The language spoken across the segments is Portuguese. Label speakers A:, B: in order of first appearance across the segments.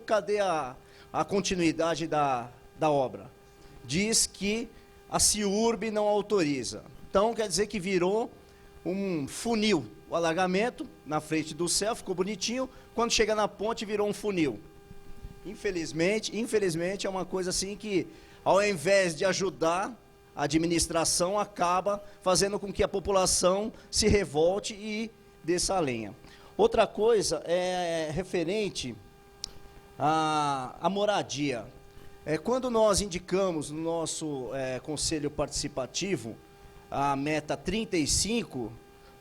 A: cadê a continuidade da obra? Diz que a CIURB não autoriza. Então, quer dizer que virou um funil. O alagamento na frente do céu ficou bonitinho, quando chega na ponte virou um funil. Infelizmente é uma coisa assim que, ao invés de ajudar, a administração acaba fazendo com que a população se revolte e desça a lenha. Outra coisa é referente à moradia. Quando nós indicamos no nosso conselho participativo a meta 35,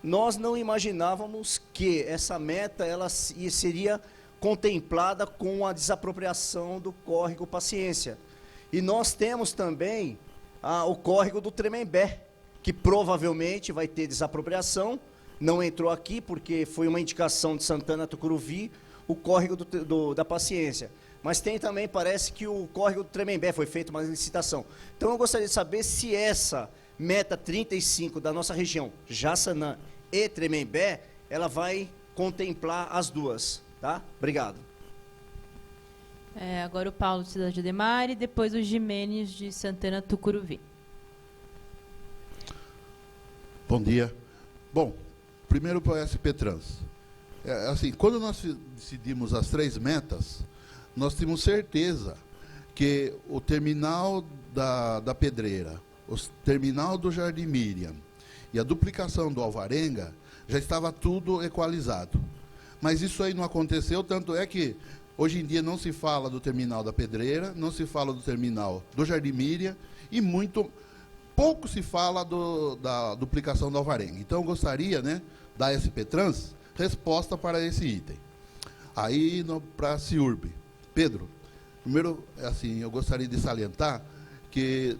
A: nós não imaginávamos que essa meta ela seria contemplada com a desapropriação do córrego Paciência. E nós temos também o córrego do Tremembé, que provavelmente vai ter desapropriação, não entrou aqui porque foi uma indicação de Santana Tucuruvi, o córrego da Paciência. Mas tem também, parece que o córrego do Tremembé foi feita uma licitação. Então eu gostaria de saber se essa meta 35 da nossa região, Jaçanã e Tremembé, ela vai contemplar as duas, tá? Obrigado.
B: Agora o Paulo de Cidade Ademar e depois o Jimenez de Santana Tucuruvi.
C: Bom dia. Bom, primeiro para o SP Trans. Assim, quando nós decidimos as 3 metas, nós tínhamos certeza que o terminal da Pedreira, o terminal do Jardim Miriam e a duplicação do Alvarenga já estava tudo equalizado. Mas isso aí não aconteceu, tanto é que hoje em dia não se fala do terminal da Pedreira, não se fala do terminal do Jardim Miriam e muito pouco se fala da duplicação do Alvarenga. Então eu gostaria, né, da SP Trans resposta para esse item. Aí para a CIURB. Pedro, primeiro, assim, eu gostaria de salientar que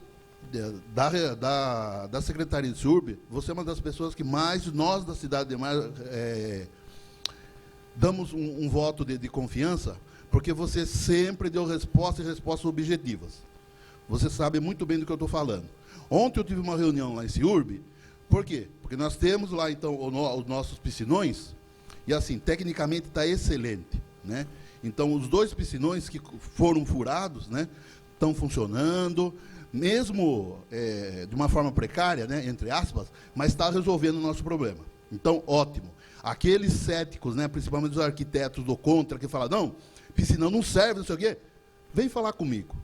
C: da Secretaria de CIURB, você é uma das pessoas que mais, nós da cidade de Mar, damos um voto de confiança, porque você sempre deu respostas e respostas objetivas. Você sabe muito bem do que eu estou falando. Ontem eu tive uma reunião lá em CIURB, por quê? Porque nós temos lá, então, os nossos piscinões, e assim, tecnicamente está excelente, né? Então, os 2 piscinões que foram furados, né, estão funcionando, mesmo de uma forma precária, né, entre aspas, mas está resolvendo o nosso problema. Então, ótimo. Aqueles céticos, né, principalmente os arquitetos do contra, que falam, não, piscinão não serve, não sei o quê, vem falar comigo,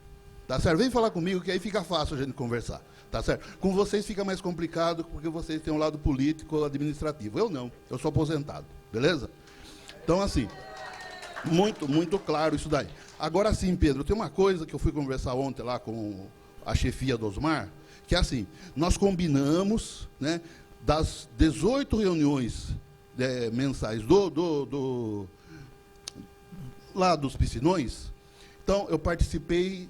C: tá certo? Vem falar comigo, que aí fica fácil a gente conversar, tá certo? Com vocês fica mais complicado, porque vocês têm um lado político, administrativo. Eu não, eu sou aposentado, beleza? Então, assim, muito claro isso daí. Agora sim, Pedro, tem uma coisa que eu fui conversar ontem lá com a chefia do Osmar, que é assim, nós combinamos, né, das 18 reuniões mensais lá dos piscinões, então eu participei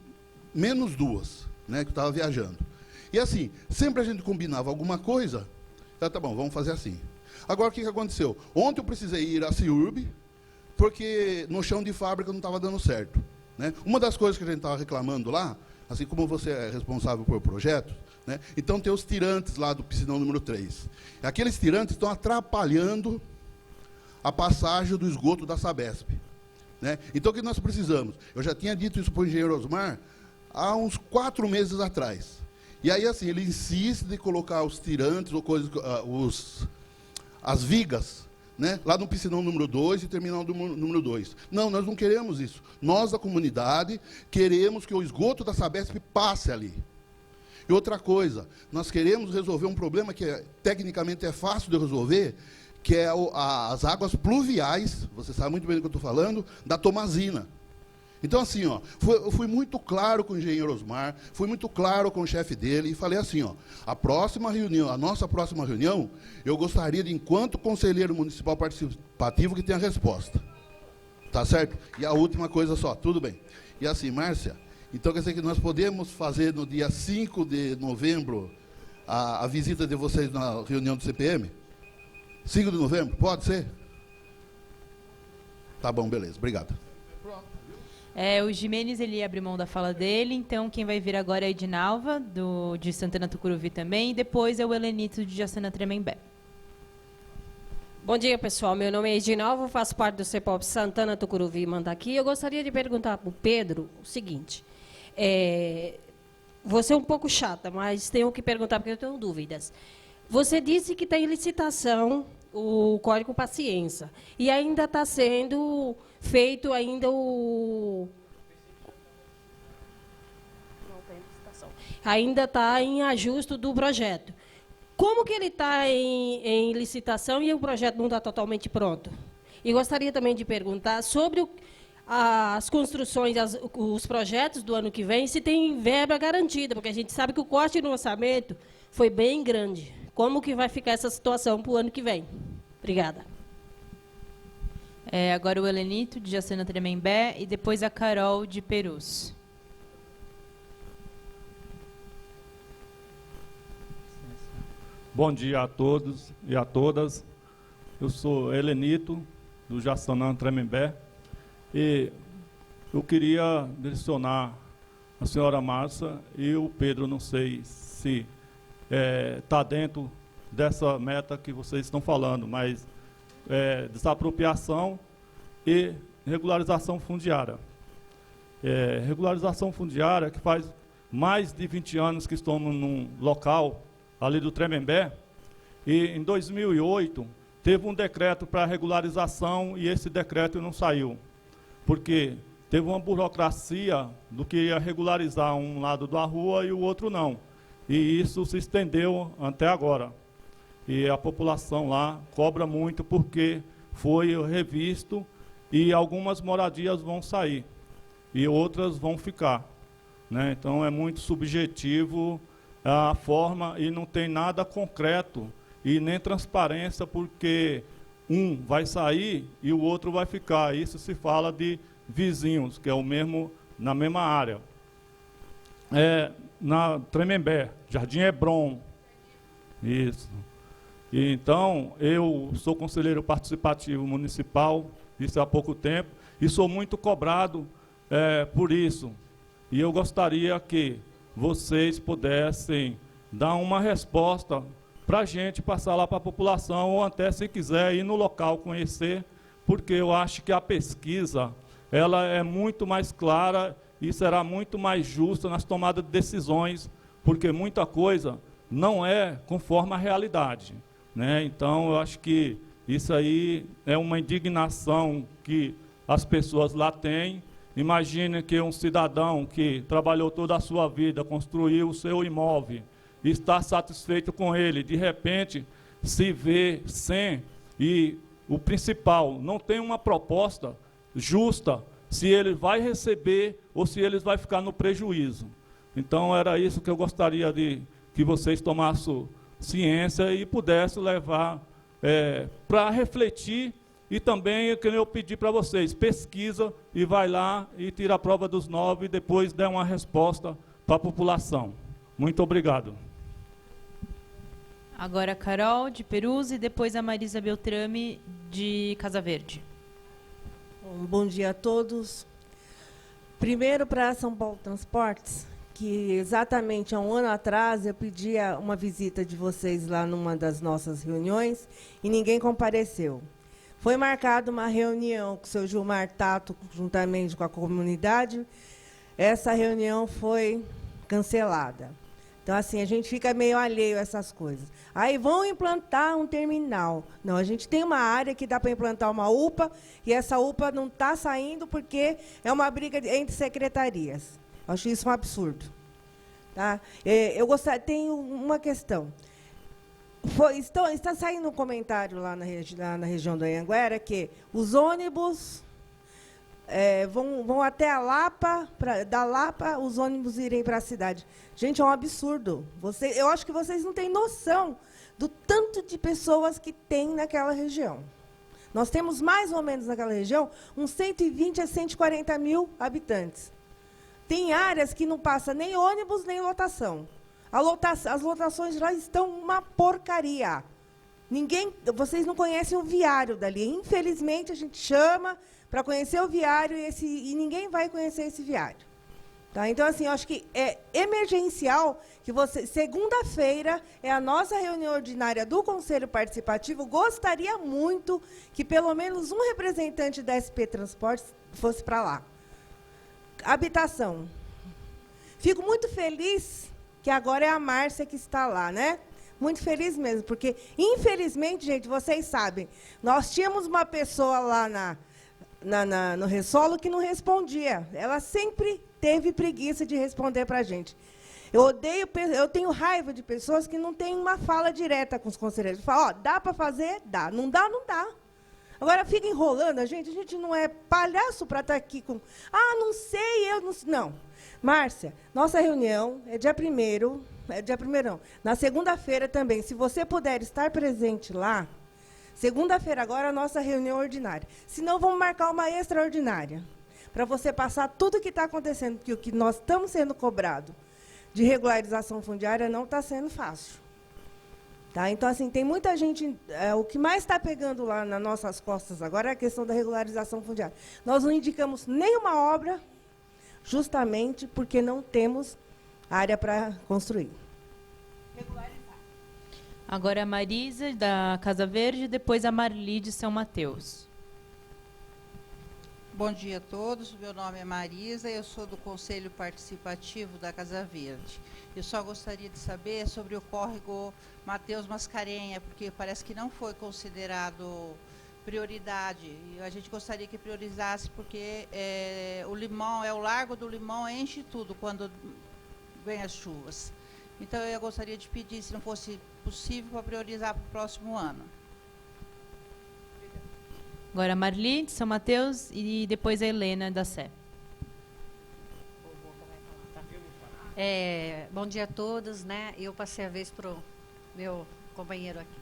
C: menos 2, né, que eu estava viajando. E assim, sempre a gente combinava alguma coisa, tá bom, vamos fazer assim. Agora, o que aconteceu? Ontem eu precisei ir à CIURB, porque no chão de fábrica não estava dando certo, né? Uma das coisas que a gente estava reclamando lá, assim como você é responsável por projetos, né? Então tem os tirantes lá do piscinão número 3. Aqueles tirantes estão atrapalhando a passagem do esgoto da Sabesp, né? Então o que nós precisamos? Eu já tinha dito isso para o engenheiro Osmar há uns 4 meses atrás. E aí, assim, ele insiste de colocar os tirantes, ou coisas, as vigas, né, lá no piscinão número 2 e terminal número 2. Não, nós não queremos isso. Nós, da comunidade, queremos que o esgoto da Sabesp passe ali. E outra coisa, nós queremos resolver um problema que tecnicamente é fácil de resolver, que é as águas pluviais, você sabe muito bem do que eu estou falando, da Tomazina. Então, assim, ó, eu fui muito claro com o engenheiro Osmar, fui muito claro com o chefe dele, e falei assim, ó, a nossa próxima reunião, eu gostaria de, enquanto conselheiro municipal participativo, que tenha resposta. Tá certo? E a última coisa só, tudo bem. E assim, Márcia, então quer dizer que nós podemos fazer no dia 5 de novembro a visita de vocês na reunião do CPM? 5 de novembro? Pode ser? Tá bom, beleza, obrigado.
B: O Jimenez, ele abriu mão da fala dele, então quem vai vir agora é a Edinalva, de Santana Tucuruvi também, e depois é o Helenito de Jaçanã Tremembé.
D: Bom dia, pessoal. Meu nome é Edinalva, faço parte do CEPOP Santana, Tucuruvi e Mandaqui. Eu gostaria de perguntar para o Pedro o seguinte. Vou ser um pouco chata, mas tenho que perguntar porque eu tenho dúvidas. Você disse que está em licitação o Código Paciência e ainda está sendo feito ainda o... Ainda está em ajuste do projeto. Como que ele está em licitação e o projeto não está totalmente pronto? E gostaria também de perguntar sobre as construções, os projetos do ano que vem, se tem verba garantida, porque a gente sabe que o corte no orçamento foi bem grande. Como que vai ficar essa situação para o ano que vem? Obrigada.
B: Agora o Helenito, de Jacena Tremembé, e depois a Carol, de Perus.
E: Bom dia a todos e a todas. Eu sou Helenito, do Jaçanã Tremembé, e eu queria direcionar a senhora Márcia e o Pedro, não sei se está dentro dessa meta que vocês estão falando, mas desapropriação e regularização fundiária. Regularização fundiária que faz mais de 20 anos que estamos num local ali do Tremembé, e em 2008 teve um decreto para regularização e esse decreto não saiu, porque teve uma burocracia do que ia regularizar um lado da rua e o outro não, e isso se estendeu até agora. E a população lá cobra muito porque foi revisto e algumas moradias vão sair e outras vão ficar, né? Então é muito subjetivo a forma e não tem nada concreto e nem transparência, porque um vai sair e o outro vai ficar. Isso se fala de vizinhos, que é o mesmo, na mesma área. Na Tremembé, Jardim Hebron. Isso. E, então, eu sou conselheiro participativo municipal, isso há pouco tempo, e sou muito cobrado por isso. E eu gostaria que vocês pudessem dar uma resposta para a gente passar lá para a população, ou até, se quiser, ir no local conhecer, porque eu acho que a pesquisa ela é muito mais clara e será muito mais justa nas tomadas de decisões, porque muita coisa não é conforme a realidade, né? Então, eu acho que isso aí é uma indignação que as pessoas lá têm. Imagine que um cidadão que trabalhou toda a sua vida, construiu o seu imóvel, está satisfeito com ele, de repente se vê sem, e o principal, não tem uma proposta justa se ele vai receber ou se ele vai ficar no prejuízo. Então era isso que eu gostaria de que vocês tomassem ciência e pudessem levar para refletir. E também, que eu pedi para vocês, pesquisa e vai lá e tira a prova dos 9 e depois dê uma resposta para a população. Muito obrigado.
B: Agora a Carol, de Perus, e depois a Marisa Beltrame, de Casa Verde.
F: Bom dia a todos. Primeiro, para São Paulo Transportes, que exatamente há um ano atrás eu pedi uma visita de vocês lá numa das nossas reuniões e ninguém compareceu. Foi marcada uma reunião com o seu Gilmar Tato, juntamente com a comunidade. Essa reunião foi cancelada. Então, assim, a gente fica meio alheio a essas coisas. Aí vão implantar um terminal. Não, a gente tem uma área que dá para implantar uma UPA, e essa UPA não está saindo porque é uma briga entre secretarias. Acho isso um absurdo. Tá? Tenho uma questão. Está saindo um comentário lá na região do Anhanguera que os ônibus vão até a Lapa, da Lapa os ônibus irem para a cidade. Gente, é um absurdo. Eu acho que vocês não têm noção do tanto de pessoas que tem naquela região. Nós temos mais ou menos naquela região uns 120 a 140 mil habitantes. Tem áreas que não passa nem ônibus nem lotação. As lotações lá estão uma porcaria. Vocês não conhecem o viário dali. Infelizmente, a gente chama para conhecer o viário e ninguém vai conhecer esse viário. Tá? Então, assim, eu acho que é emergencial que você... Segunda-feira é a nossa reunião ordinária do Conselho Participativo. Gostaria muito que pelo menos um representante da SP Transportes fosse para lá. Habitação. Fico muito feliz que agora é a Márcia que está lá, né? Muito feliz mesmo, porque, infelizmente, gente, vocês sabem, nós tínhamos uma pessoa lá no Ressolo que não respondia. Ela sempre teve preguiça de responder para a gente. Eu tenho raiva de pessoas que não têm uma fala direta com os conselheiros. Fala, ó, dá para fazer? Dá. Não dá, não dá. Agora fica enrolando a gente não é palhaço para estar aqui com... Ah, não sei, eu não sei. Não. Márcia, nossa reunião é dia 1º, não. Na segunda-feira também, se você puder estar presente lá, segunda-feira agora a nossa reunião ordinária. Se não, vamos marcar uma extraordinária, para você passar tudo o que está acontecendo, porque o que nós estamos sendo cobrado de regularização fundiária não está sendo fácil. Tá? Então, assim, tem muita gente... o que mais está pegando lá nas nossas costas agora é a questão da regularização fundiária. Nós não indicamos nenhuma obra, justamente porque não temos área para construir.
B: Agora a Marisa, da Casa Verde, depois a Marli, de São Mateus.
G: Bom dia a todos, meu nome é Marisa, eu sou do Conselho Participativo da Casa Verde. Eu só gostaria de saber sobre o córrego Mateus Mascarenha, porque parece que não foi considerado prioridade. E a gente gostaria que priorizasse, porque o Limão, o Largo do Limão enche tudo quando vem as chuvas. Então, eu gostaria de pedir, se não fosse possível, para priorizar para o próximo ano.
B: Agora a Marli, de São Mateus, e depois a Helena, da Sé.
H: Bom dia a todos, né? Eu passei a vez para o meu companheiro aqui.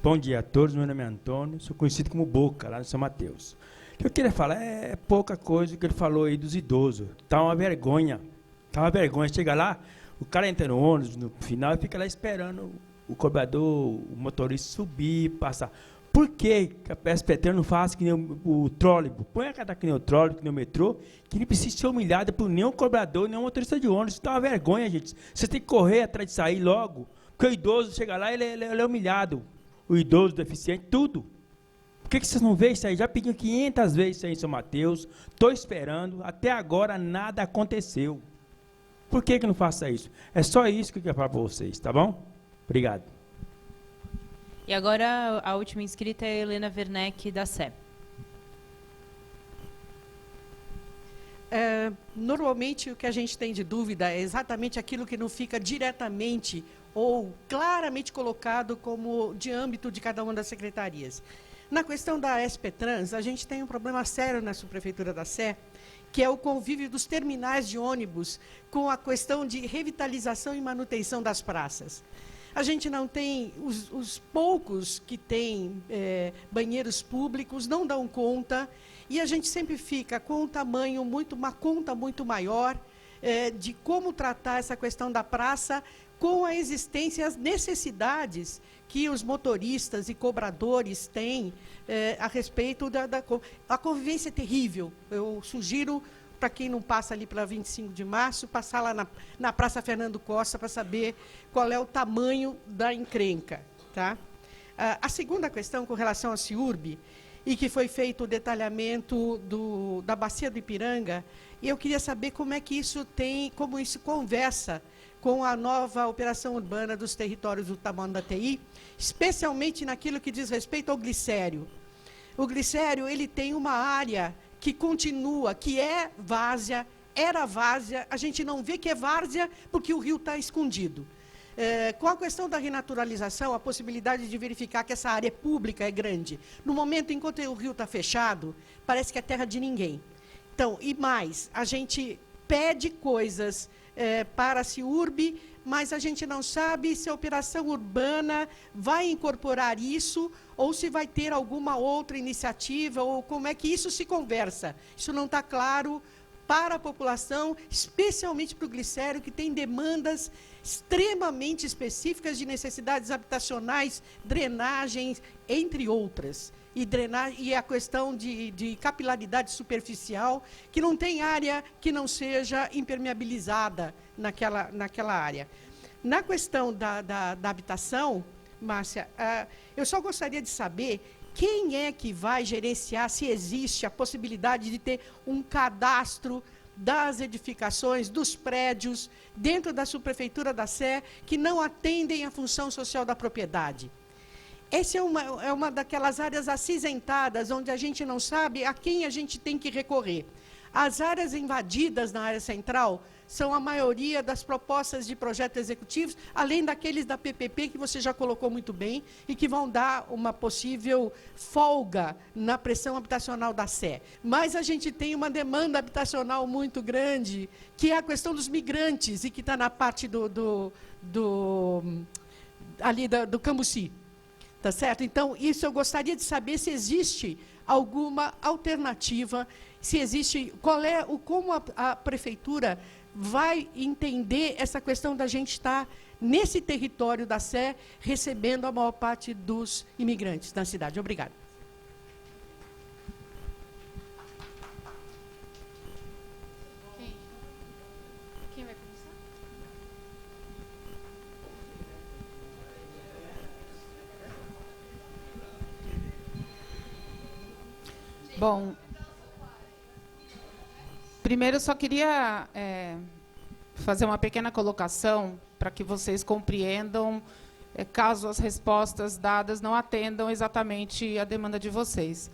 I: Bom dia a todos, meu nome é Antônio, sou conhecido como Boca, lá no São Mateus. O que eu queria falar é pouca coisa que ele falou aí dos idosos. Tá uma vergonha. Chega lá, o cara entra no ônibus, no final, e fica lá esperando o cobrador, o motorista subir, passar. Por que a SPT não faz que nem o trólebus? Põe a cada que nem o trólebus, que nem o metrô, que não precisa ser humilhado por nenhum cobrador, nenhum motorista de ônibus. Isso tá uma vergonha, gente. Você tem que correr atrás de sair logo, porque o idoso chega lá, ele é humilhado. O idoso, o deficiente, tudo. Por que vocês não veem isso aí? Já pediram 500 vezes isso aí em São Mateus, estou esperando, até agora nada aconteceu. Por que não faça isso? É só isso que eu quero falar para vocês, tá bom? Obrigado.
B: E agora a última inscrita é a Helena Werneck, da Sé.
J: Normalmente, o que a gente tem de dúvida é exatamente aquilo que não fica diretamente ou claramente colocado como de âmbito de cada uma das secretarias. Na questão da SP Trans, a gente tem um problema sério na subprefeitura da Sé, que é o convívio dos terminais de ônibus com a questão de revitalização e manutenção das praças. A gente não tem, os poucos que têm banheiros públicos não dão conta, e a gente sempre fica com uma conta muito maior de como tratar essa questão da praça com a existência e as necessidades que os motoristas e cobradores têm a respeito a convivência é terrível. Eu sugiro, para quem não passa ali para 25 de março, passar lá na Praça Fernando Costa para saber qual é o tamanho da encrenca. Tá? A segunda questão, com relação à CIURB, e que foi feito o detalhamento da Bacia do Ipiranga, e eu queria saber como isso conversa com a nova operação urbana dos territórios do Tamanduateí, especialmente naquilo que diz respeito ao glicério. O glicério, ele tem uma área que continua, que é várzea, era várzea, a gente não vê que é várzea porque o rio está escondido. Com a questão da renaturalização, a possibilidade de verificar que essa área pública é grande. No momento, enquanto o rio está fechado, parece que é terra de ninguém. Então, e mais, a gente pede coisas para a CIURB, mas a gente não sabe se a operação urbana vai incorporar isso ou se vai ter alguma outra iniciativa, ou como é que isso se conversa. Isso não está claro para a população, especialmente para o glicério, que tem demandas extremamente específicas de necessidades habitacionais, drenagens, entre outras. e drenagem, e a questão de capilaridade superficial, que não tem área que não seja impermeabilizada naquela área. Na questão da habitação, Márcia, eu só gostaria de saber quem é que vai gerenciar, se existe a possibilidade de ter um cadastro das edificações, dos prédios, dentro da subprefeitura da Sé, que não atendem à função social da propriedade. Essa é uma daquelas áreas acinzentadas, onde a gente não sabe a quem a gente tem que recorrer. As áreas invadidas na área central são a maioria das propostas de projetos executivos, além daqueles da PPP, que você já colocou muito bem, e que vão dar uma possível folga na pressão habitacional da Sé. Mas a gente tem uma demanda habitacional muito grande, que é a questão dos migrantes, e que está na parte do Cambuci. Tá certo? Então, isso eu gostaria de saber se existe alguma alternativa, se existe, como a prefeitura vai entender essa questão da gente estar nesse território da Sé, recebendo a maior parte dos imigrantes na cidade. Obrigada.
K: Quem vai começar? Bom, primeiro eu só queria fazer uma pequena colocação para que vocês compreendam, caso as respostas dadas não atendam exatamente a demanda de vocês.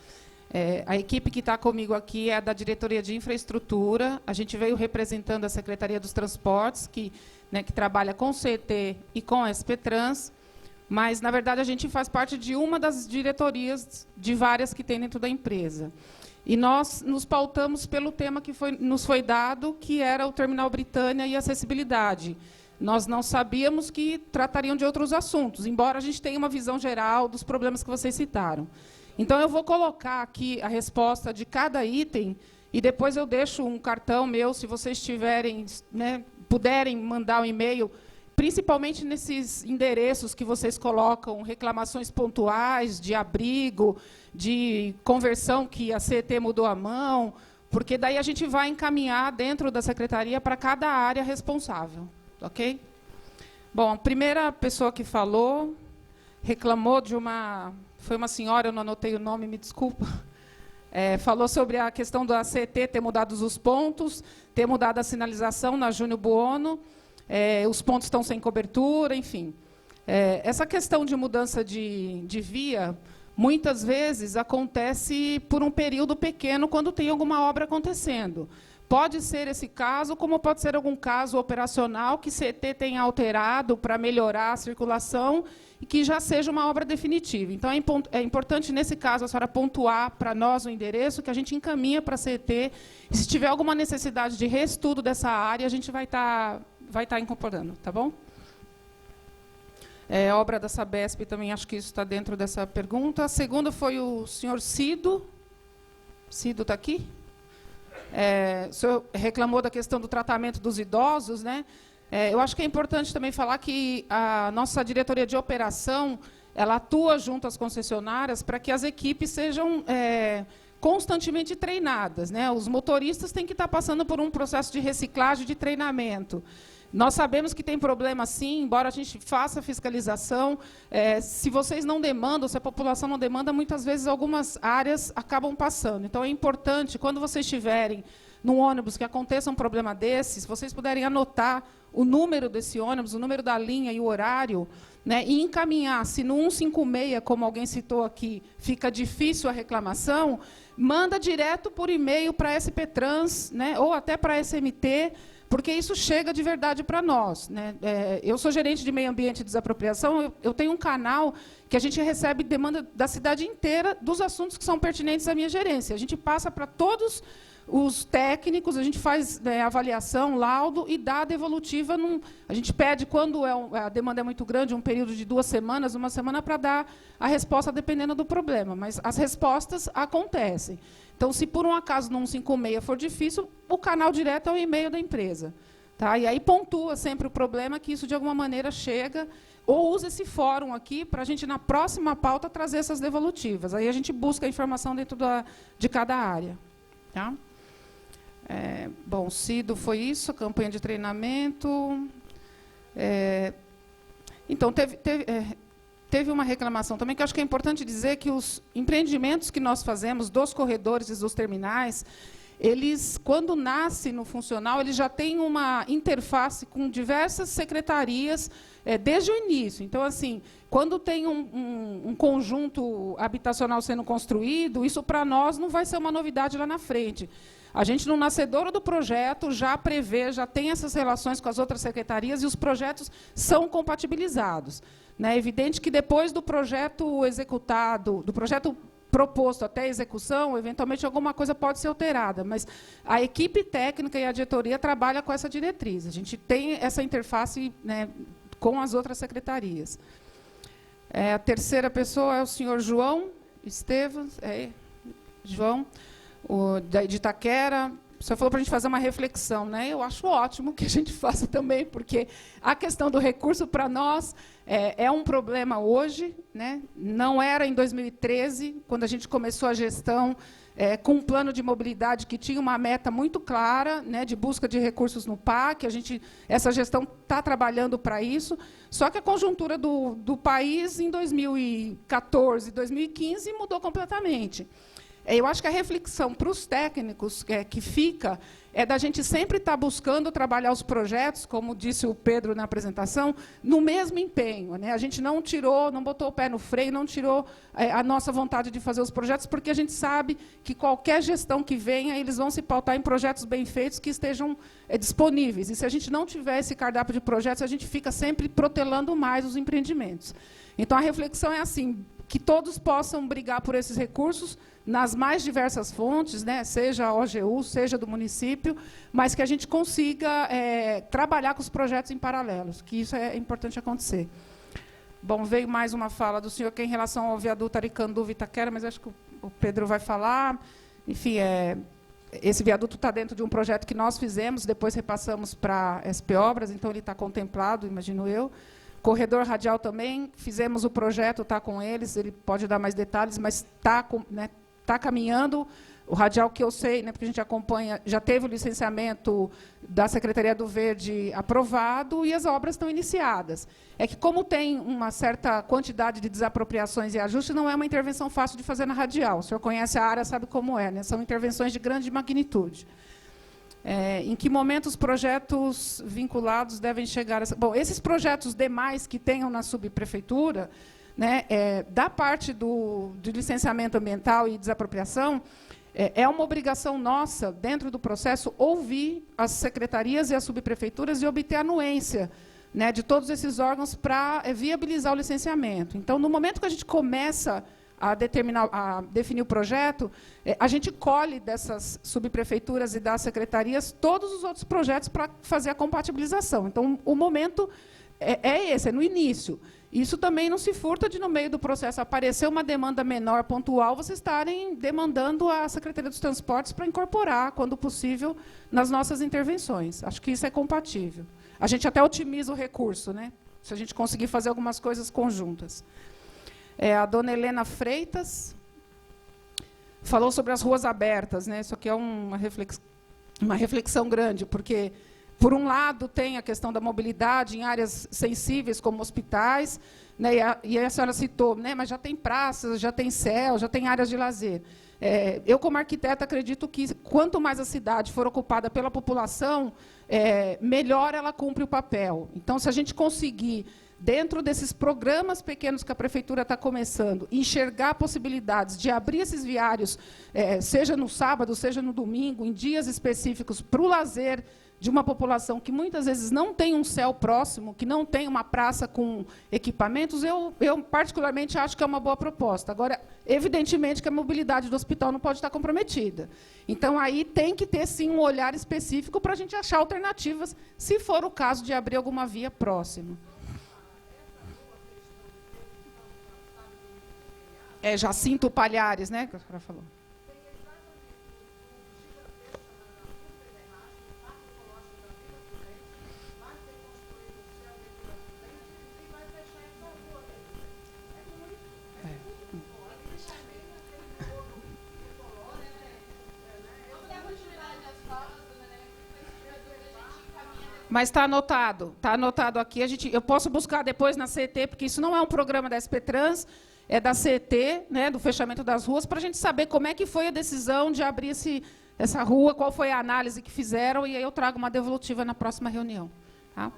K: A equipe que está comigo aqui é da Diretoria de Infraestrutura. A gente veio representando a Secretaria dos Transportes, que trabalha com o CET e com a SP Trans, mas, na verdade, a gente faz parte de uma das diretorias de várias que tem dentro da empresa. E nós nos pautamos pelo tema que nos foi dado, que era o Terminal Britânia e acessibilidade. Nós não sabíamos que tratariam de outros assuntos, embora a gente tenha uma visão geral dos problemas que vocês citaram. Então, eu vou colocar aqui a resposta de cada item, e depois eu deixo um cartão meu, se vocês tiverem, puderem mandar um e-mail, principalmente nesses endereços que vocês colocam, reclamações pontuais de abrigo, de conversão que a CET mudou a mão, porque daí a gente vai encaminhar dentro da secretaria para cada área responsável, ok? Bom, a primeira pessoa que falou reclamou foi uma senhora, eu não anotei o nome, me desculpa, falou sobre a questão da CET ter mudado os pontos, ter mudado a sinalização na Júnior Buono, os pontos estão sem cobertura, enfim. Essa questão de mudança de via, muitas vezes, acontece por um período pequeno, quando tem alguma obra acontecendo. Pode ser esse caso, como pode ser algum caso operacional que CT tenha alterado para melhorar a circulação e que já seja uma obra definitiva. Então, é importante, nesse caso, a senhora pontuar para nós o endereço, que a gente encaminha para a CT. E, se tiver alguma necessidade de reestudo dessa área, a gente vai estar incorporando, tá bom? Obra da Sabesp, também acho que isso está dentro dessa pergunta. A segunda foi o senhor Cido. Cido está aqui? O senhor reclamou da questão do tratamento dos idosos, né? Eu acho que é importante também falar que a nossa diretoria de operação, ela atua junto às concessionárias para que as equipes sejam constantemente treinadas, né? Os motoristas têm que estar passando por um processo de reciclagem, de treinamento. Nós sabemos que tem problema, sim, embora a gente faça fiscalização. Se vocês não demandam, se a população não demanda, muitas vezes algumas áreas acabam passando. Então, é importante, quando vocês estiverem num ônibus que aconteça um problema desse, se vocês puderem anotar o número desse ônibus, o número da linha e o horário, né, e encaminhar. Se no 156, como alguém citou aqui, fica difícil a reclamação, manda direto por e-mail para a SP Trans, né, ou até para a SMT, porque isso chega de verdade para nós, né? Eu sou gerente de meio ambiente e desapropriação, eu tenho um canal que a gente recebe demanda da cidade inteira dos assuntos que são pertinentes à minha gerência. A gente passa para todos os técnicos, a gente faz avaliação, laudo e dá a devolutiva. A gente pede, quando a demanda é muito grande, um período de 2 semanas, 1 semana, para dar a resposta dependendo do problema. Mas as respostas acontecem. Então, se por um acaso no 156 for difícil, o canal direto é o e-mail da empresa. Tá? E aí pontua sempre o problema, que isso, de alguma maneira, chega ou usa esse fórum aqui para a gente, na próxima pauta, trazer essas devolutivas. Aí a gente busca a informação dentro de cada área. Tá? Bom, CIDO foi isso, a campanha de treinamento. Então, teve uma reclamação também, que eu acho que é importante dizer que os empreendimentos que nós fazemos, dos corredores e dos terminais, eles, quando nascem no funcional, eles já têm uma interface com diversas secretarias desde o início. Então, assim, quando tem um conjunto habitacional sendo construído, isso, para nós, não vai ser uma novidade lá na frente. A gente, no nascedouro do projeto, já prevê, já tem essas relações com as outras secretarias e os projetos são compatibilizados. É evidente que, depois do projeto executado, do projeto proposto até a execução, eventualmente alguma coisa pode ser alterada, mas a equipe técnica e a diretoria trabalha com essa diretriz. A gente tem essa interface, né, com as outras secretarias. A terceira pessoa é o senhor João Estevam, João, de Itaquera. O senhor falou para a gente fazer uma reflexão, né? Eu acho ótimo que a gente faça também, porque a questão do recurso, para nós, é um problema hoje, né? Não era em 2013, quando a gente começou a gestão com um plano de mobilidade que tinha uma meta muito clara, né, de busca de recursos no PAC. Essa gestão está trabalhando para isso, só que a conjuntura do país, em 2014, 2015, mudou completamente. Eu acho que a reflexão para os técnicos que fica é da gente sempre estar buscando trabalhar os projetos, como disse o Pedro na apresentação, no mesmo empenho, né? A gente não botou o pé no freio, não tirou a nossa vontade de fazer os projetos, porque a gente sabe que qualquer gestão que venha, eles vão se pautar em projetos bem feitos que estejam disponíveis. E se a gente não tiver esse cardápio de projetos, a gente fica sempre protelando mais os empreendimentos. Então, a reflexão é assim, que todos possam brigar por esses recursos nas mais diversas fontes, né, seja a OGU, seja do município, mas que a gente consiga trabalhar com os projetos em paralelos, que isso é importante acontecer. Bom, veio mais uma fala do senhor, que é em relação ao viaduto Aricanduva e Itaquera, mas acho que o Pedro vai falar. Enfim, esse viaduto está dentro de um projeto que nós fizemos, depois repassamos para a SP Obras, então ele está contemplado, imagino eu. Corredor radial também, fizemos o projeto, está com eles, ele pode dar mais detalhes, mas está caminhando. O radial, que eu sei, né, porque a gente acompanha, já teve o licenciamento da Secretaria do Verde aprovado e as obras estão iniciadas. É que, como tem uma certa quantidade de desapropriações e ajustes, não é uma intervenção fácil de fazer na radial. O senhor conhece a área, sabe como é, né? São intervenções de grande magnitude. Em que momento os projetos vinculados devem chegar? Bom, esses projetos demais que tenham na subprefeitura, né, da parte do licenciamento ambiental e desapropriação, é uma obrigação nossa, dentro do processo, ouvir as secretarias e as subprefeituras e obter anuência, né, de todos esses órgãos para viabilizar o licenciamento. Então, no momento que a gente começa a definir o projeto, a gente colhe dessas subprefeituras e das secretarias todos os outros projetos para fazer a compatibilização. Então, o momento esse, é no início. Isso também não se furta de, no meio do processo, aparecer uma demanda menor, pontual, vocês estarem demandando a Secretaria dos Transportes para incorporar, quando possível, nas nossas intervenções. Acho que isso é compatível. A gente até otimiza o recurso, né, se a gente conseguir fazer algumas coisas conjuntas. A dona Helena Freitas falou sobre as ruas abertas, né? Isso aqui é uma reflexão grande, porque, por um lado, tem a questão da mobilidade em áreas sensíveis, como hospitais, né? E a senhora citou, né? Mas já tem praças, já tem céu, já tem áreas de lazer. Eu, como arquiteta, acredito que, quanto mais a cidade for ocupada pela população, melhor ela cumpre o papel. Então, se a gente conseguir, dentro desses programas pequenos que a prefeitura está começando, enxergar possibilidades de abrir esses viários, seja no sábado, seja no domingo, em dias específicos, para o lazer de uma população que muitas vezes não tem um céu próximo, que não tem uma praça com equipamentos, eu particularmente acho que é uma boa proposta. Agora, evidentemente que a mobilidade do hospital não pode estar comprometida. Então, aí tem que ter, sim, um olhar específico para a gente achar alternativas, se for o caso de abrir alguma via próxima. Jacinto Palhares, né, que a senhora falou. Mas está anotado aqui. Eu posso buscar depois na CET, porque isso não é um programa da SP Trans, é da CET, né, do fechamento das ruas, para a gente saber como é que foi a decisão de abrir essa rua, qual foi a análise que fizeram, e aí eu trago uma devolutiva na próxima reunião. Tá?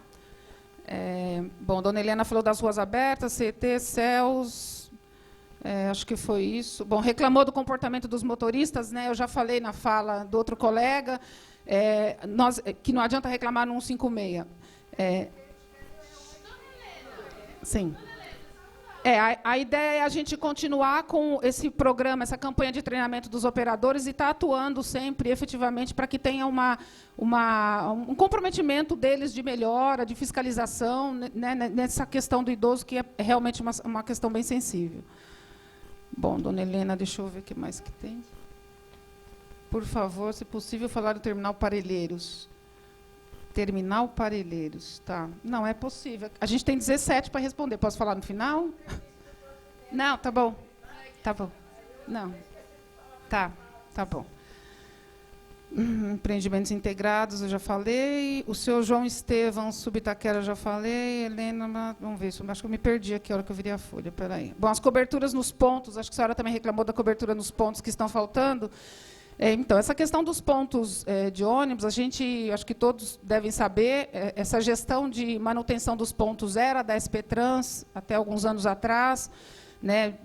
K: Bom, dona Helena falou das ruas abertas, CET, CELS, acho que foi isso. Bom, reclamou do comportamento dos motoristas, né, eu já falei na fala do outro colega, que não adianta reclamar no 156. Sim. A ideia é a gente continuar com esse programa, essa campanha de treinamento dos operadores e estar atuando sempre, efetivamente, para que tenha um comprometimento deles de melhora, de fiscalização, né, nessa questão do idoso, que é realmente uma questão bem sensível. Bom, dona Helena, deixa eu ver o que mais que tem. Por favor, se possível, falar do terminal Parelheiros. Terminal Parelheiros, tá. Não, é possível. A gente tem 17 para responder. Posso falar no final? Não, tá bom. Tá bom. Não. Tá bom. Empreendimentos integrados, eu já falei. O senhor João Estevão, Subitaquera, eu já falei. Helena, vamos ver, acho que eu me perdi aqui a hora que eu virei a folha. Peraí. Bom, as coberturas nos pontos, acho que a senhora também reclamou da cobertura nos pontos que estão faltando. Então, essa questão dos pontos de ônibus, acho que todos devem saber, essa gestão de manutenção dos pontos era da SP Trans até alguns anos atrás, né,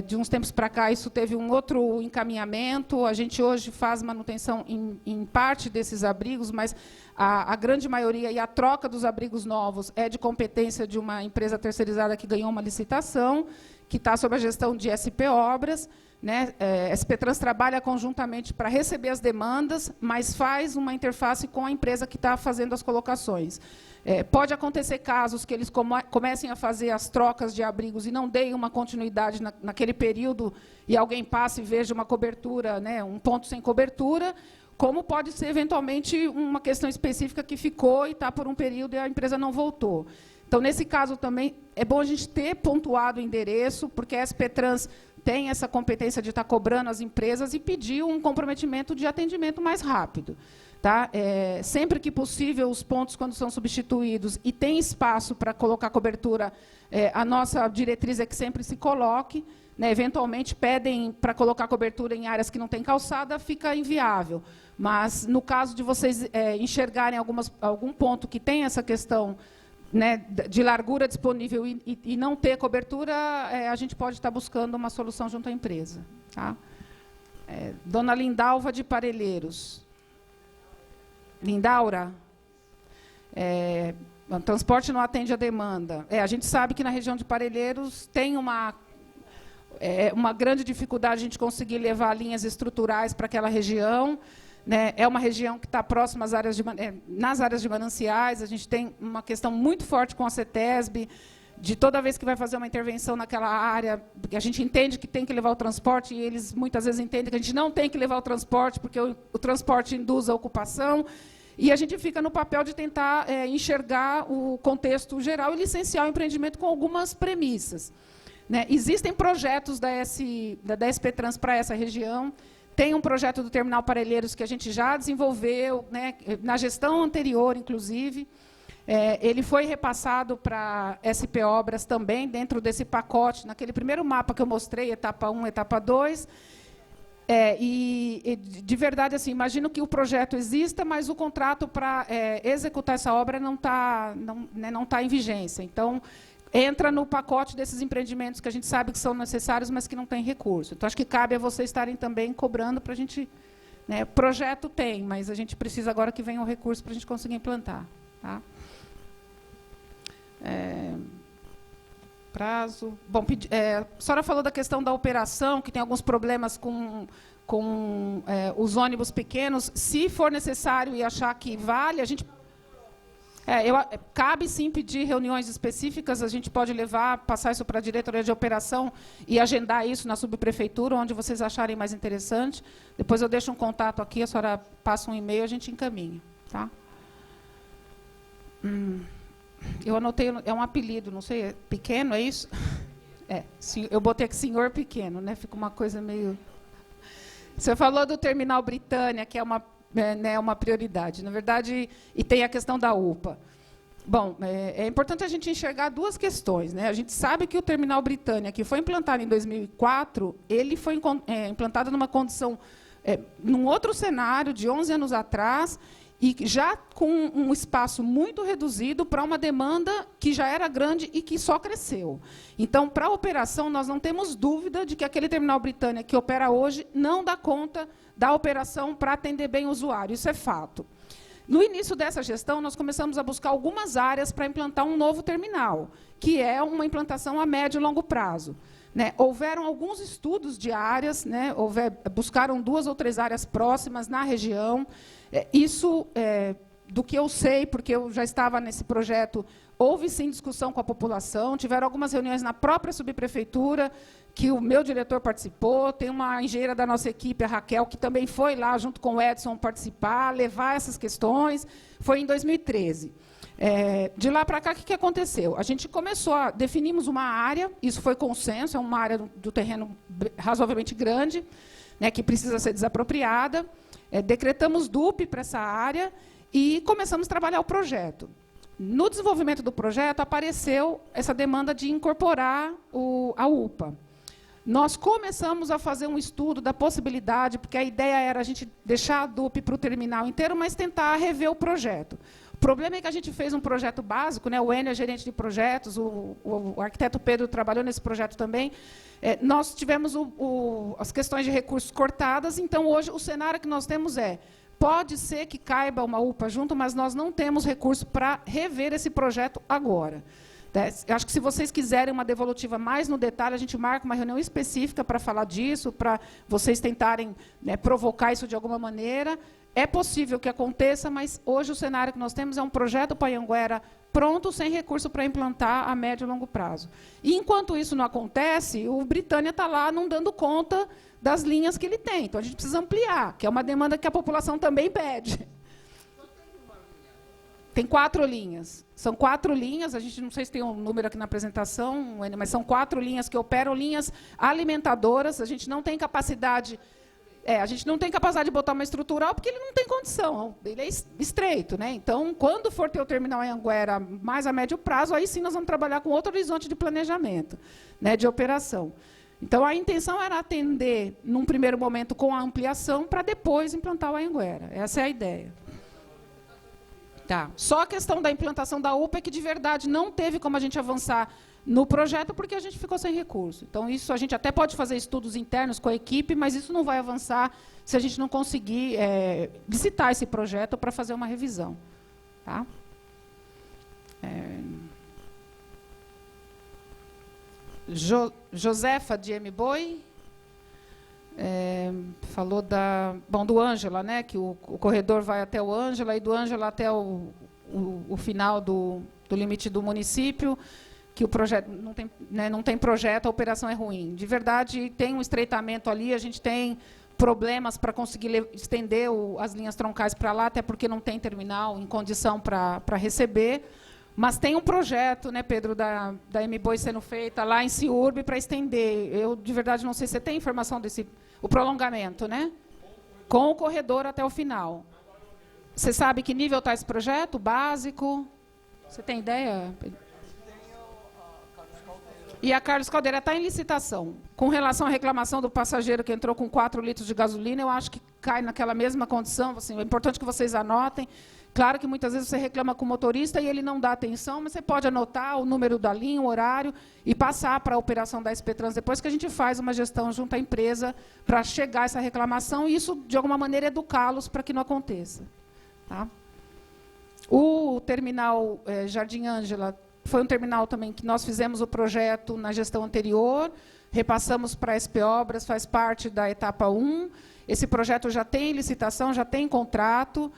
K: de uns tempos para cá isso teve um outro encaminhamento, a gente hoje faz manutenção em parte desses abrigos, mas a grande maioria e a troca dos abrigos novos é de competência de uma empresa terceirizada que ganhou uma licitação, que está sob a gestão de SP Obras, né? SP Trans trabalha conjuntamente para receber as demandas, mas faz uma interface com a empresa que está fazendo as colocações. Pode acontecer casos que eles comecem a fazer as trocas de abrigos e não deem uma continuidade naquele período e alguém passe e veja uma cobertura, né, um ponto sem cobertura, como pode ser, eventualmente, uma questão específica que ficou e está por um período e a empresa não voltou. Então, nesse caso também, é bom a gente ter pontuado o endereço, porque a SP Trans tem essa competência de estar cobrando as empresas e pedir um comprometimento de atendimento mais rápido. Tá? Sempre que possível, os pontos, quando são substituídos e tem espaço para colocar cobertura, a nossa diretriz é que sempre se coloque. Né? Eventualmente, pedem para colocar cobertura em áreas que não tem calçada, fica inviável. Mas, no caso de vocês enxergarem algum ponto que tem essa questão, né, de largura disponível e não ter cobertura, a gente pode estar buscando uma solução junto à empresa. Tá? Dona Lindalva de Parelheiros. Lindaura? O transporte não atende a demanda. A gente sabe que na região de Parelheiros tem uma grande dificuldade a gente conseguir levar linhas estruturais para aquela região. Né, é uma região que está próxima às áreas nas áreas de mananciais, a gente tem uma questão muito forte com a CETESB, de toda vez que vai fazer uma intervenção naquela área, a gente entende que tem que levar o transporte, e eles muitas vezes entendem que a gente não tem que levar o transporte, porque o transporte induz a ocupação, e a gente fica no papel de tentar enxergar o contexto geral e licenciar o empreendimento com algumas premissas. Né, existem projetos da SP Trans para essa região. Tem um projeto do Terminal Parelheiros que a gente já desenvolveu, né, na gestão anterior, inclusive. Ele foi repassado para SP Obras também, dentro desse pacote, naquele primeiro mapa que eu mostrei, etapa 1, etapa 2. De verdade, assim, imagino que o projeto exista, mas o contrato para executar essa obra não está em vigência. Então, entra no pacote desses empreendimentos que a gente sabe que são necessários, mas que não tem recurso. Então, acho que cabe a vocês estarem também cobrando para a gente... Né, projeto tem, mas a gente precisa agora que venha o recurso para a gente conseguir implantar. Tá? Prazo... Bom, a senhora falou da questão da operação, que tem alguns problemas com os ônibus pequenos. Se for necessário e achar que vale, a gente... cabe sim pedir reuniões específicas, a gente pode passar isso para a diretoria de operação e agendar isso na subprefeitura, onde vocês acharem mais interessante. Depois eu deixo um contato aqui, a senhora passa um e-mail, a gente encaminha. Tá? Eu anotei, é um apelido, não sei, pequeno, é isso? Eu botei aqui senhor pequeno, né? Fica uma coisa meio... Você falou do Terminal Britânia, que é uma né, uma prioridade. Na verdade, e tem a questão da UPA. Bom, é importante a gente enxergar duas questões, né? A gente sabe que o terminal Britânia, que foi implantado em 2004, ele foi implantado numa condição, num outro cenário, de 11 anos atrás, e já com um espaço muito reduzido para uma demanda que já era grande e que só cresceu. Então, para a operação, nós não temos dúvida de que aquele terminal Britânia que opera hoje não dá conta da operação para atender bem o usuário. Isso é fato. No início dessa gestão, nós começamos a buscar algumas áreas para implantar um novo terminal, que é uma implantação a médio e longo prazo. Né? Houveram alguns estudos de áreas, né? Buscaram 2 ou 3 áreas próximas na região. Isso, do que eu sei, porque eu já estava nesse projeto, houve sim discussão com a população, tiveram algumas reuniões na própria subprefeitura, que o meu diretor participou, tem uma engenheira da nossa equipe, a Raquel, que também foi lá, junto com o Edson, participar, levar essas questões. Foi em 2013. De lá para cá, o que aconteceu? A gente definimos uma área, isso foi consenso, é uma área do terreno razoavelmente grande, né, que precisa ser desapropriada. Decretamos DUP para essa área e começamos a trabalhar o projeto. No desenvolvimento do projeto, apareceu essa demanda de incorporar a UPA. Nós começamos a fazer um estudo da possibilidade, porque a ideia era a gente deixar a DUP para o terminal inteiro, mas tentar rever o projeto. O problema é que a gente fez um projeto básico, né? O Enio é gerente de projetos, o arquiteto Pedro trabalhou nesse projeto também. Nós tivemos as questões de recursos cortadas, então, hoje, o cenário que nós temos pode ser que caiba uma UPA junto, mas nós não temos recurso para rever esse projeto agora. Acho que, se vocês quiserem uma devolutiva mais no detalhe, a gente marca uma reunião específica para falar disso, para vocês tentarem, né, provocar isso de alguma maneira. É possível que aconteça, mas hoje o cenário que nós temos é um projeto para Anhanguera pronto, sem recurso para implantar a médio e longo prazo. E, enquanto isso não acontece, o Britânia está lá não dando conta das linhas que ele tem. Então, a gente precisa ampliar, que é uma demanda que a população também pede. Tem 4 linhas. São 4 linhas, a gente não sei se tem um número aqui na apresentação, mas são 4 linhas que operam, linhas alimentadoras. A gente não tem capacidade, de botar uma estrutural, porque ele não tem condição, ele é estreito, né? Então, quando for ter o terminal em Anhanguera mais a médio prazo, aí sim nós vamos trabalhar com outro horizonte de planejamento, né, de operação. Então, a intenção era atender, num primeiro momento, com a ampliação, para depois implantar o Anhanguera. Essa é a ideia. Tá. Só a questão da implantação da UPA é que, de verdade, não teve como a gente avançar no projeto, porque a gente ficou sem recurso. Então, isso a gente até pode fazer estudos internos com a equipe, mas isso não vai avançar se a gente não conseguir licitar esse projeto para fazer uma revisão. Tá? Josefa, de M-Boi, falou do Ângela, né, que o corredor vai até o Ângela, e do Ângela até o final do limite do município, que o projeto não tem projeto, a operação é ruim. De verdade, tem um estreitamento ali, a gente tem problemas para conseguir estender as linhas troncais para lá, até porque não tem terminal em condição para receber. Mas tem um projeto, né, Pedro, da M-Boi sendo feita lá em Ciurbe para estender. Eu, de verdade, não sei se você tem informação o prolongamento, né? Com o corredor até o final. Você sabe que nível está esse projeto? Básico? Você tem ideia, Pedro? E a Carlos Caldeira está em licitação. Com relação à reclamação do passageiro que entrou com 4 litros de gasolina, eu acho que cai naquela mesma condição. Assim, é importante que vocês anotem. Claro que muitas vezes você reclama com o motorista e ele não dá atenção, mas você pode anotar o número da linha, o horário, e passar para a operação da SP Trans, depois que a gente faz uma gestão junto à empresa para chegar a essa reclamação, e isso, de alguma maneira, educá-los para que não aconteça. Tá? O terminal Jardim Ângela foi um terminal também que nós fizemos o projeto na gestão anterior, repassamos para a SP Obras, faz parte da etapa 1. Esse projeto já tem licitação, já tem contrato.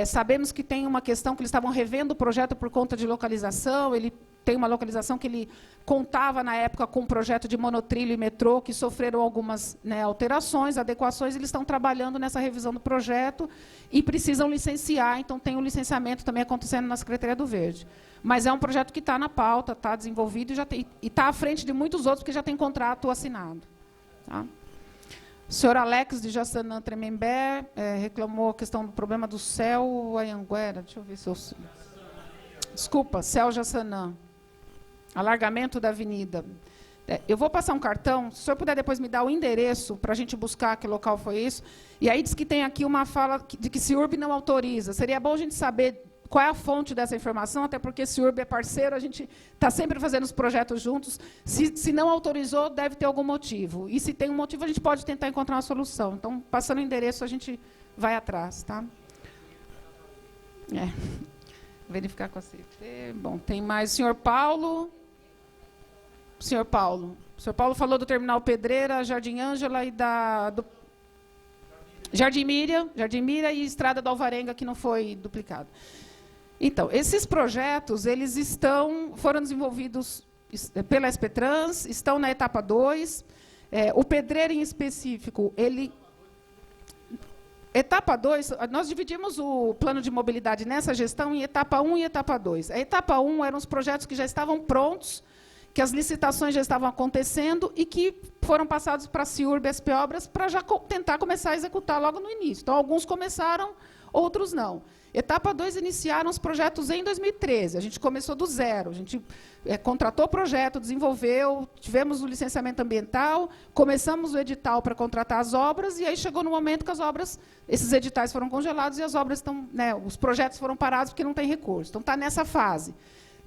K: Sabemos que tem uma questão que eles estavam revendo o projeto por conta de localização. Ele tem uma localização que ele contava, na época, com um projeto de monotrilho e metrô, que sofreram algumas, né, alterações, adequações. Eles estão trabalhando nessa revisão do projeto e precisam licenciar. Então, tem um licenciamento também acontecendo na Secretaria do Verde. Mas é um projeto que está na pauta, está desenvolvido e está à frente de muitos outros, porque já tem contrato assinado. Tá? O senhor Alex de Jaçanã Tremembé reclamou a questão do problema do Céu Anhanguera. Deixa eu ver se eu... Desculpa, Céu Jaçanã. Alargamento da avenida. Eu vou passar um cartão, se o senhor puder depois me dar o endereço para a gente buscar que local foi isso. E aí diz que tem aqui uma fala de que CIURB não autoriza. Seria bom a gente saber qual é a fonte dessa informação, até porque CIURB é parceiro, a gente está sempre fazendo os projetos juntos. Se não autorizou, deve ter algum motivo. E se tem um motivo, a gente pode tentar encontrar uma solução. Então, passando o endereço, a gente vai atrás. Tá? Verificar com a CT. Bom, tem mais. Senhor Paulo. Senhor Paulo. O senhor Paulo falou do Terminal Pedreira, Jardim Ângela e do Jardim Miriam e Estrada do Alvarenga, que não foi duplicado. Então, esses projetos, eles foram desenvolvidos pela SPTrans, estão na etapa 2. O Pedreira, em específico, Etapa 2, nós dividimos o plano de mobilidade nessa gestão em etapa 1 e etapa 2. A etapa 1 eram os projetos que já estavam prontos, que as licitações já estavam acontecendo e que foram passados para a CIURB e SP Obras para já tentar começar a executar logo no início. Então, alguns começaram, outros não. Etapa 2 iniciaram os projetos em 2013. A gente começou do zero. A gente contratou o projeto, desenvolveu, tivemos o licenciamento ambiental, começamos o edital para contratar as obras, e aí chegou no momento que as obras, esses editais foram congelados e as obras estão, os projetos foram parados porque não tem recurso. Então, está nessa fase.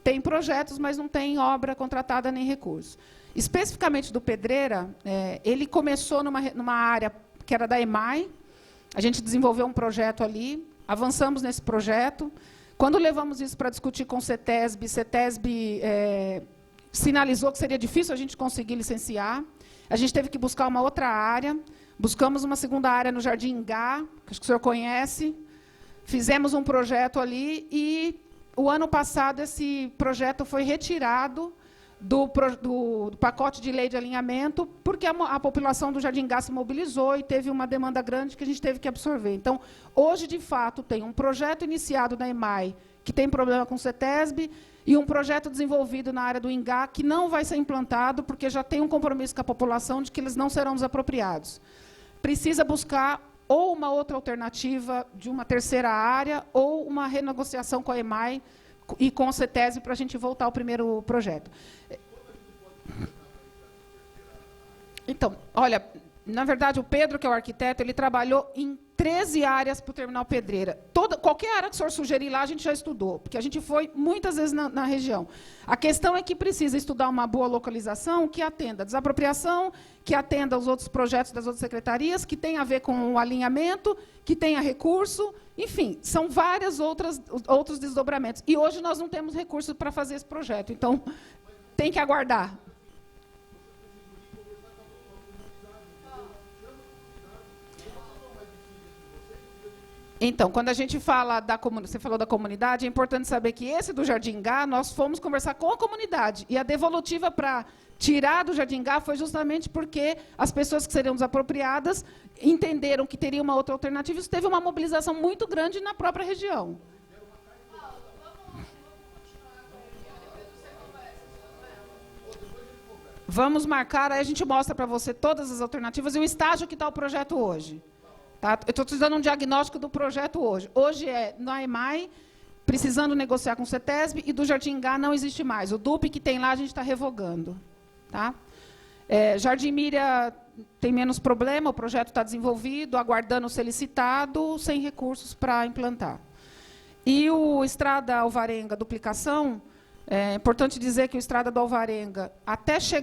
K: Tem projetos, mas não tem obra contratada nem recurso. Especificamente do Pedreira, ele começou numa área que era da EMAI. A gente desenvolveu um projeto ali, avançamos nesse projeto. Quando levamos isso para discutir com o CETESB, sinalizou que seria difícil a gente conseguir licenciar. A gente teve que buscar uma outra área. Buscamos uma segunda área no Jardim Ingá, que acho que o senhor conhece. Fizemos um projeto ali e, o ano passado, esse projeto foi retirado do pacote de lei de alinhamento, porque a população do Jardim Ingá se mobilizou e teve uma demanda grande que a gente teve que absorver. Então, hoje, de fato, tem um projeto iniciado na EMAI, que tem problema com o CETESB, e um projeto desenvolvido na área do Ingá, que não vai ser implantado, porque já tem um compromisso com a população de que eles não serão desapropriados. Precisa buscar ou uma outra alternativa de uma terceira área, ou uma renegociação com a EMAI e com o CETESB para a gente voltar ao primeiro projeto. Então, olha, na verdade, o Pedro, que é o arquiteto, ele trabalhou em 13 áreas para o Terminal Pedreira. Qualquer área que o senhor sugerir lá, a gente já estudou, porque a gente foi muitas vezes na região. A questão é que precisa estudar uma boa localização que atenda a desapropriação, que atenda aos outros projetos das outras secretarias, que tenha a ver com o alinhamento, que tenha recurso. Enfim, são vários outros desdobramentos. E hoje nós não temos recursos para fazer esse projeto. Então, tem que aguardar. Então, quando a gente fala você falou da comunidade, é importante saber que esse do Jardim Ingá, nós fomos conversar com a comunidade. E a devolutiva para tirar do Jardim Ingá foi justamente porque as pessoas que seriam desapropriadas entenderam que teria uma outra alternativa. Isso teve uma mobilização muito grande na própria região. Vamos marcar, aí a gente mostra para você todas as alternativas e o estágio que está o projeto hoje. Tá? Eu estou te dando um diagnóstico do projeto hoje. Hoje é na EMAI, precisando negociar com o CETESB, e do Jardim Ingá não existe mais. O DUP que tem lá, a gente está revogando. Tá? Jardim Miriam tem menos problema, o projeto está desenvolvido, aguardando ser licitado, sem recursos para implantar. E o Estrada Alvarenga, duplicação, é importante dizer que o Estrada do Alvarenga, até chegar